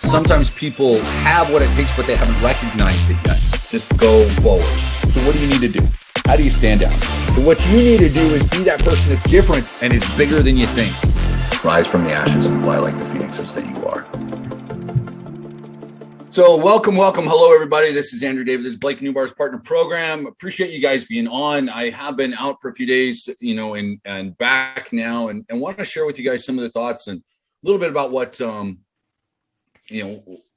sometimes people have what it takes, but they haven't recognized it yet. Just go forward. So what do you need to do? How do you stand out? So what you need to do is be that person that's different and is bigger than you think. Rise from the ashes and fly like the phoenixes that you are. So welcome. Hello, everybody. This is Andrew David. This is Blake Newbar's partner program. Appreciate you guys being on. I have been out for a few days, and back now, and want to share with you guys some of the thoughts and a little bit about what,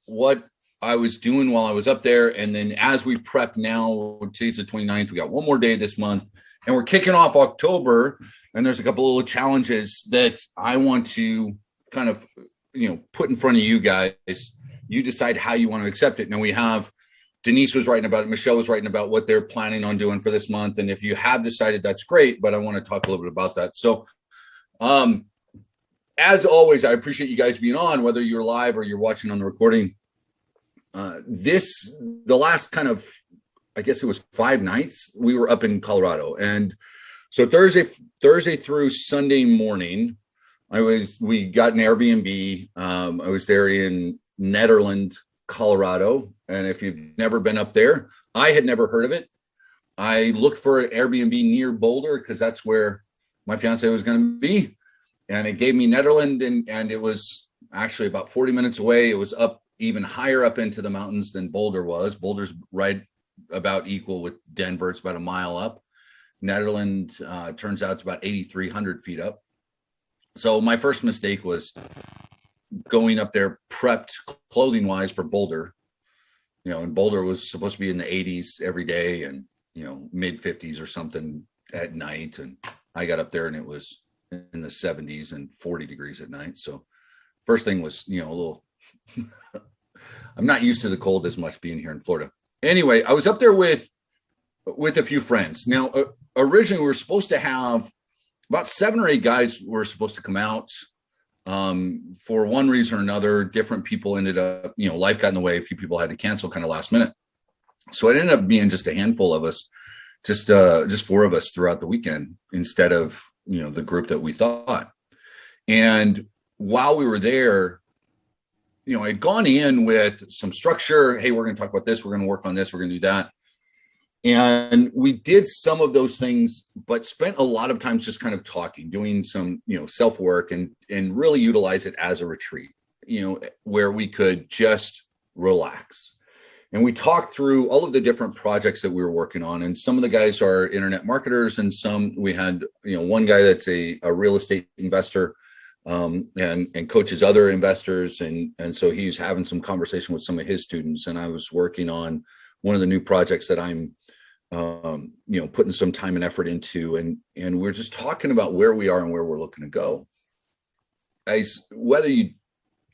what I was doing while I was up there. And then as we prep now, today's the 29th, we got one more day this month and we're kicking off October. And there's a couple of little challenges that I want to kind of, put in front of you guys. You decide how you want to accept it. Now we have Denise was writing about it. Michelle was writing about what they're planning on doing for this month. And if you have decided, that's great, but I want to talk a little bit about that. So, as always, I appreciate you guys being on, whether you're live or you're watching on the recording. The last kind of, I guess it was 5 nights, we were up in Colorado. And so Thursday through Sunday morning, we got an Airbnb. I was there in Nederland, Colorado. And if you've never been up there, I had never heard of it. I looked for an Airbnb near Boulder because that's where my fiance was going to be. And it gave me Nederland, and it was actually about 40 minutes away. It was up even higher up into the mountains than Boulder was. Boulder's right about equal with Denver. It's about a mile up. Nederland turns out it's about 8,300 feet up. So my first mistake was going up there prepped clothing wise for Boulder, and Boulder was supposed to be in the 80s every day and, mid 50s or something at night. And I got up there and it was in the 70s and 40 degrees at night. So first thing was, a little, I'm not used to the cold as much being here in Florida. Anyway, I was up there with a few friends. Now, originally we were supposed to have about 7 or 8 guys were supposed to come out. For one reason or another, different people ended up, life got in the way. A few people had to cancel kind of last minute. So it ended up being just a handful of us, just 4 of us throughout the weekend instead of, the group that we thought. And while we were there, I'd gone in with some structure. Hey, we're going to talk about this. We're going to work on this. We're going to do that. And we did some of those things, but spent a lot of times just kind of talking, doing some, self-work and really utilize it as a retreat, where we could just relax. And we talked through all of the different projects that we were working on. And some of the guys are internet marketers, and some we had, one guy that's a real estate investor and coaches other investors. And so he's having some conversation with some of his students. And I was working on one of the new projects that I'm putting some time and effort into, and we're just talking about where we are and where we're looking to go. Whether you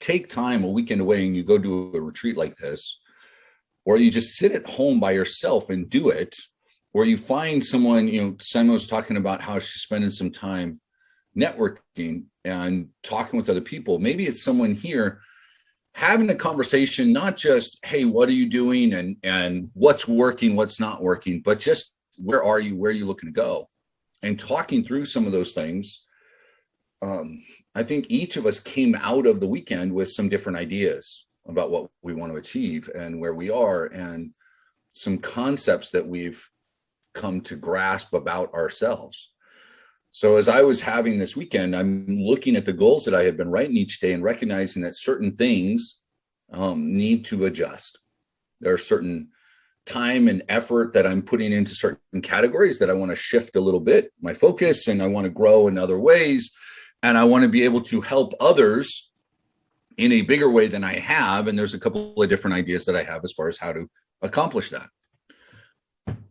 take time a weekend away and you go do a retreat like this, or you just sit at home by yourself and do it, or you find someone, Simon was talking about how she's spending some time networking and talking with other people. Maybe it's someone here having a conversation, not just, hey, what are you doing and what's working, what's not working, but just where are you looking to go? And talking through some of those things. I think each of us came out of the weekend with some different ideas about what we want to achieve and where we are, and some concepts that we've come to grasp about ourselves. So as I was having this weekend, I'm looking at the goals that I had been writing each day and recognizing that certain things need to adjust. There are certain time and effort that I'm putting into certain categories that I want to shift a little bit, my focus, and I want to grow in other ways. And I want to be able to help others in a bigger way than I have. And there's a couple of different ideas that I have as far as how to accomplish that.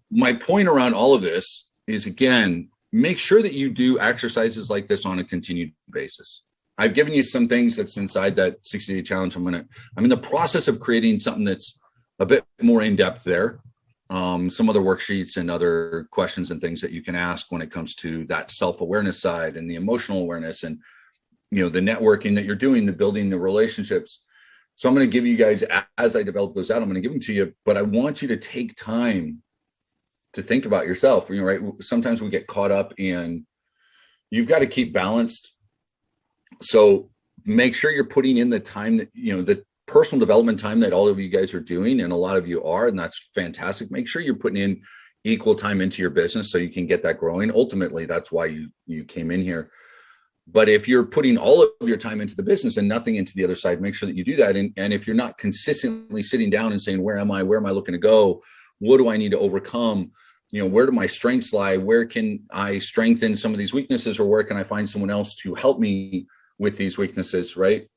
My point around all of this is, again, make sure that you do exercises like this on a continued basis. I've given you some things that's inside that 60-day challenge. I'm in the process of creating something that's a bit more in depth there. Some other worksheets and other questions and things that you can ask when it comes to that self-awareness side and the emotional awareness and, the networking that you're doing, the building the relationships. So I'm going to give you guys, as I develop those out, I'm going to give them to you, but I want you to take time to think about yourself. Right? Sometimes we get caught up in, you've got to keep balanced. So make sure you're putting in the time that, personal development time that all of you guys are doing, and a lot of you are, and that's fantastic. Make sure you're putting in equal time into your business so you can get that growing. Ultimately, that's why you came in here. But if you're putting all of your time into the business and nothing into the other side, make sure that you do that. And if you're not consistently sitting down and saying, where am I looking to go? What do I need to overcome? Where do my strengths lie? Where can I strengthen some of these weaknesses, or where can I find someone else to help me with these weaknesses, right?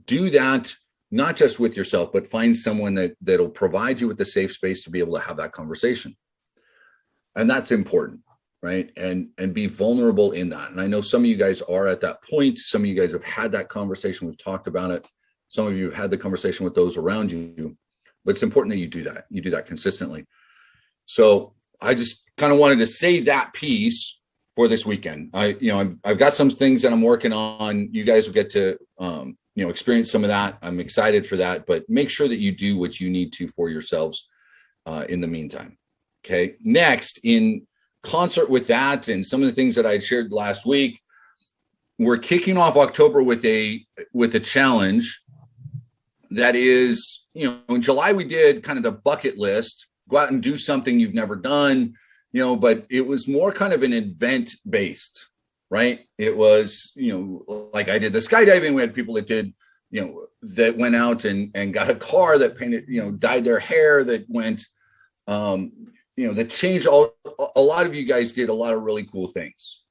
Do that, not just with yourself, but find someone that'll provide you with the safe space to be able to have that conversation. And that's important, right? And be vulnerable in that. And I know some of you guys are at that point. Some of you guys have had that conversation. We've talked about it. Some of you have had the conversation with those around you, but it's important that you do that. You do that consistently. So I just kind of wanted to say that piece for this weekend. I've got some things that I'm working on. You guys will get to, experience some of that. I'm excited for that, but make sure that you do what you need to for yourselves in the meantime. Okay. Next, in concert with that and some of the things that I had shared last week, we're kicking off October with a challenge that is, in July we did kind of the bucket list, go out and do something you've never done, but it was more kind of an event based, right? It was, like I did the skydiving. We had people that did, that went out and got a car, that painted, dyed their hair, that went, that changed a lot of you guys did a lot of really cool things.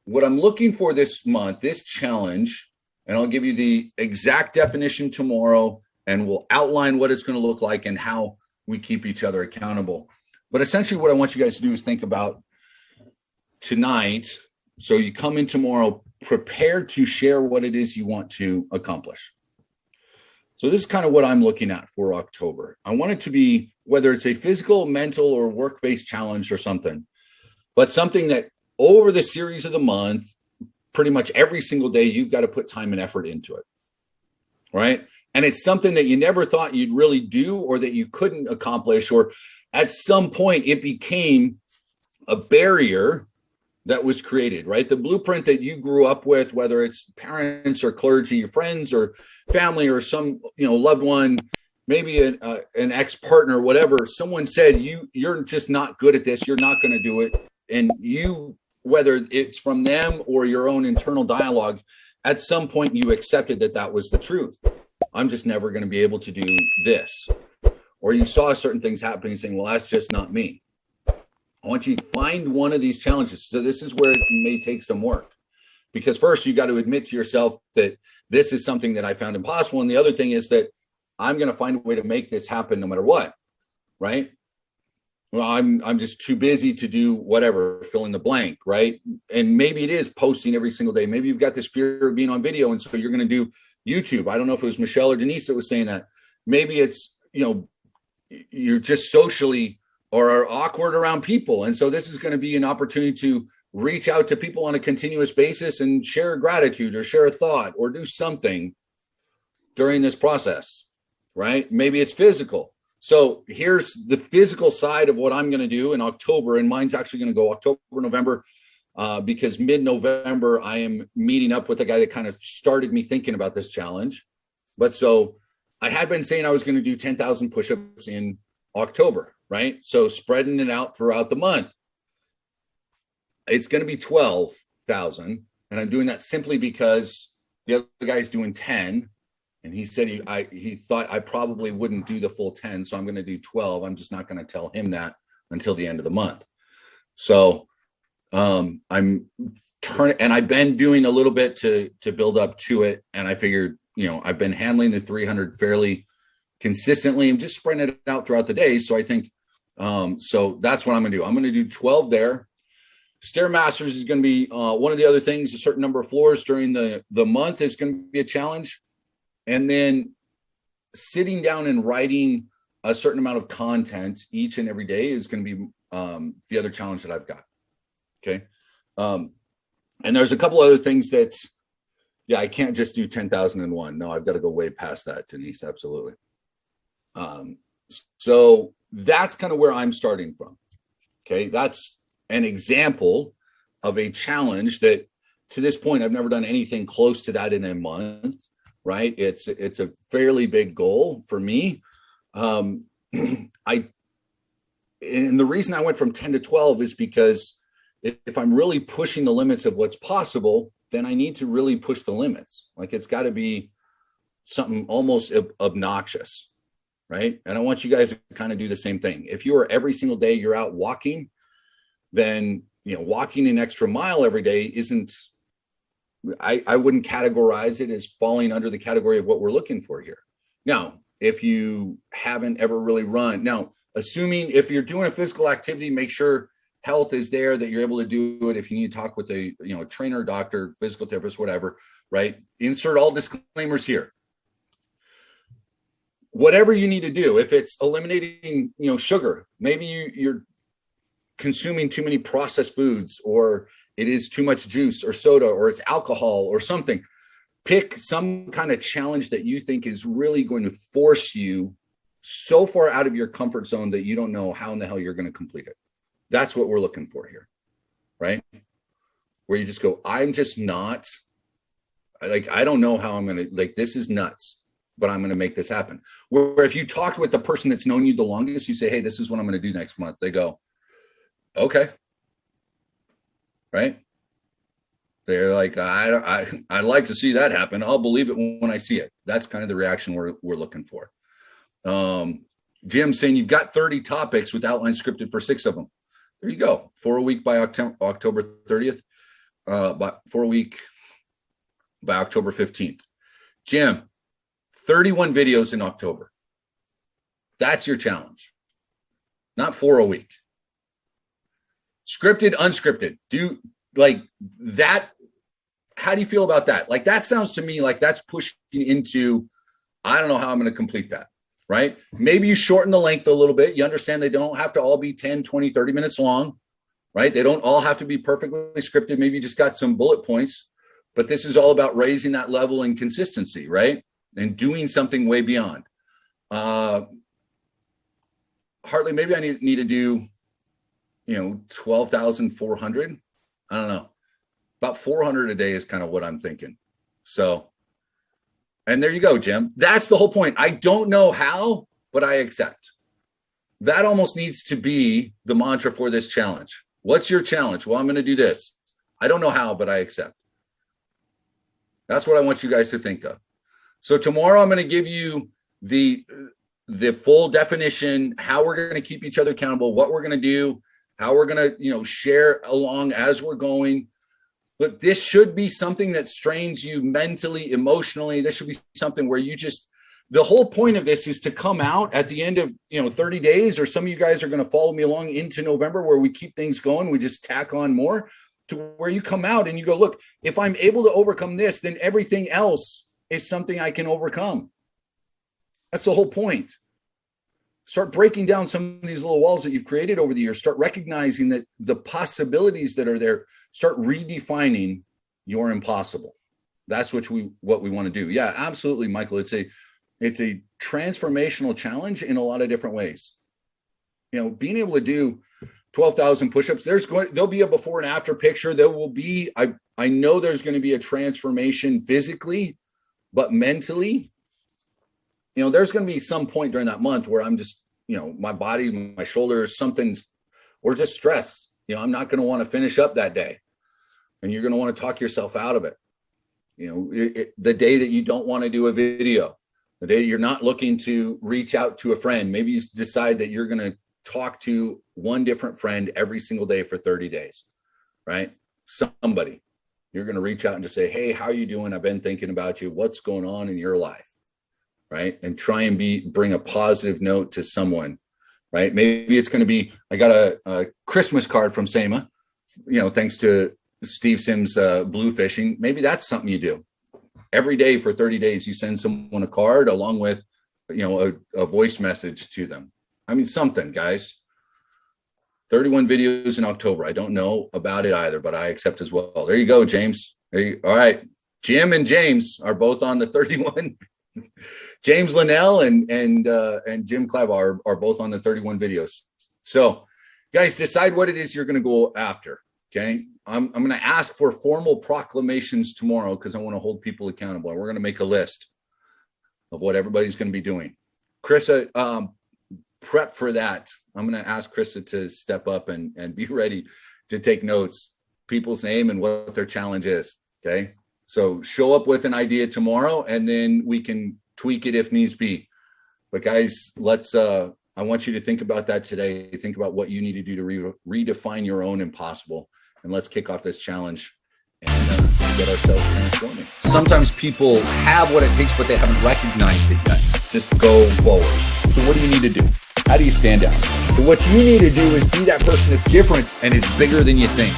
What I'm looking for this month, this challenge, and I'll give you the exact definition tomorrow, and we'll outline what it's going to look like and how we keep each other accountable. But essentially what I want you guys to do is think about tonight. So you come in tomorrow prepared to share what it is you want to accomplish. So this is kind of what I'm looking at for October. I want it to be, whether it's a physical, mental, or work-based challenge or something, but something that over the series of the month, pretty much every single day, you've got to put time and effort into it, right? And it's something that you never thought you'd really do, or that you couldn't accomplish, or at some point it became a barrier that was created, right? The blueprint that you grew up with, whether it's parents or clergy, your friends or family, or some, loved one, maybe an ex-partner, whatever, someone said, you're just not good at this. You're not going to do it. And you, whether it's from them or your own internal dialogue, at some point you accepted that was the truth. I'm just never going to be able to do this. Or you saw certain things happening saying, well, that's just not me. I want you to find one of these challenges. So this is where it may take some work, because first you got to admit to yourself that this is something that I found impossible. And the other thing is that I'm going to find a way to make this happen no matter what, right? Well, I'm just too busy to do whatever, fill in the blank, right? And maybe it is posting every single day. Maybe you've got this fear of being on video, and so you're going to do YouTube. I don't know if it was Michelle or Denise that was saying that. Maybe it's, you're just socially or are awkward around people. And so this is going to be an opportunity to reach out to people on a continuous basis and share gratitude or share a thought or do something during this process, right? Maybe it's physical. So here's the physical side of what I'm going to do in October. And mine's actually going to go October, November, because mid-November, I am meeting up with the guy that kind of started me thinking about this challenge. But so I had been saying I was going to do 10,000 push-ups in October, right? So spreading it out throughout the month. It's going to be 12,000. And I'm doing that simply because the other guy's doing 10. And he said he thought I probably wouldn't do the full 10. So I'm going to do 12. I'm just not going to tell him that until the end of the month. So I'm turning, and I've been doing a little bit to build up to it. And I figured, I've been handling the 300 fairly consistently and just spreading it out throughout the day. So I think, so that's what I'm going to do. I'm going to do 12 there. Stairmasters is going to be one of the other things. A certain number of floors during the month is going to be a challenge. And then sitting down and writing a certain amount of content each and every day is going to be the other challenge that I've got. Okay. And there's a couple other things that, I can't just do 10,001. No, I've got to go way past that, Denise. Absolutely. So that's kind of where I'm starting from. Okay. That's an example of a challenge that to this point, I've never done anything close to that in a month. right? It's a fairly big goal for me. I and the reason I went from 10 to 12 is because if I'm really pushing the limits of what's possible, then I need to really push the limits. Like it's got to be something almost obnoxious, right? And I want you guys to kind of do the same thing. If you are every single day you're out walking, then walking an extra mile every day isn't. I wouldn't categorize it as falling under the category of what we're looking for here. Now, if you haven't ever really run, now assuming if you're doing a physical activity, make sure health is there, that you're able to do it. If you need to talk with a trainer, doctor, physical therapist, whatever, right? Insert all disclaimers here. Whatever you need to do, if it's eliminating sugar, maybe you're consuming too many processed foods, or it is too much juice or soda, or it's alcohol or something. Pick some kind of challenge that you think is really going to force you so far out of your comfort zone that you don't know how in the hell you're going to complete it. That's what we're looking for here, right? Where you just go, I'm just not, I don't know how I'm going to, this is nuts, but I'm going to make this happen. Where if you talked with the person that's known you the longest, you say, hey, this is what I'm going to do next month. They go, okay. Right? They're like, I'd like to see that happen. I'll believe it when I see it. That's kind of the reaction we're looking for. Jim saying you've got 30 topics with outline scripted for 6 of them. There you go. 4 a week by October 30th. 4 a week by October 15th. Jim, 31 videos in October. That's your challenge. Not 4 a week. Scripted, unscripted. Do like that. How do you feel about that? Like that sounds to me like that's pushing into, I don't know how I'm going to complete that. Right? Maybe you shorten the length a little bit. You understand they don't have to all be 10, 20, 30 minutes long, right? They don't all have to be perfectly scripted. Maybe you just got some bullet points, but this is all about raising that level and consistency, right? And doing something way beyond. Hartley, maybe I need to do, 12,400. I don't know. About 400 a day is kind of what I'm thinking. So, and there you go, Jim. That's the whole point. I don't know how, but I accept. That almost needs to be the mantra for this challenge. What's your challenge? Well, I'm going to do this. I don't know how, but I accept. That's what I want you guys to think of. So tomorrow I'm going to give you the full definition, how we're going to keep each other accountable, what we're going to do, how we're going to, share along as we're going. But this should be something that strains you mentally, emotionally. This should be something where you just, the whole point of this is to come out at the end of, 30 days, or some of you guys are going to follow me along into November where we keep things going. We just tack on more to where you come out and you go, look, if I'm able to overcome this, then everything else is something I can overcome. That's the whole point. Start breaking down some of these little walls that you've created over the years. Start recognizing that the possibilities that are there. Start redefining your impossible. That's what we want to do. Yeah, absolutely, Michael. It's a transformational challenge in a lot of different ways. Being able to do 12,000 push-ups, there'll be a before and after picture. There will be, I know there's going to be a transformation physically, but mentally, there's going to be some point during that month where I'm just, my body, my shoulders, something's, or just stress. I'm not going to want to finish up that day. And you're going to want to talk yourself out of it. The day that you don't want to do a video, the day you're not looking to reach out to a friend, maybe you decide that you're going to talk to one different friend every single day for 30 days, right? Somebody, you're going to reach out and just say, hey, how are you doing? I've been thinking about you. What's going on in your life? Right? And try and bring a positive note to someone, right? Maybe it's going to be, I got a Christmas card from Sema, thanks to Steve Sims blue fishing. Maybe that's something you do. Every day for 30 days, you send someone a card along with, a voice message to them. I mean, something, guys. 31 videos in October. I don't know about it either, but I accept as well. There you go, James. All right. Jim and James are both on the 31. James Linnell and Jim Clava are both on the 31 videos. So, guys, decide what it is you're going to go after. Okay, I'm going to ask for formal proclamations tomorrow because I want to hold people accountable. We're going to make a list. of what everybody's going to be doing. Krista, prep for that. I'm going to ask Krista to step up and be ready to take notes, people's name and what their challenge is. Okay. So show up with an idea tomorrow and then we can tweak it if needs be. But guys, I want you to think about that today. Think about what you need to do to redefine your own impossible. And let's kick off this challenge and get ourselves transforming. Sometimes people have what it takes, but they haven't recognized it yet. Just go forward. So what do you need to do? How do you stand out? So what you need to do is be that person that's different and is bigger than you think.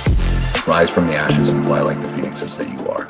Rise from the ashes and fly like the phoenixes that you are.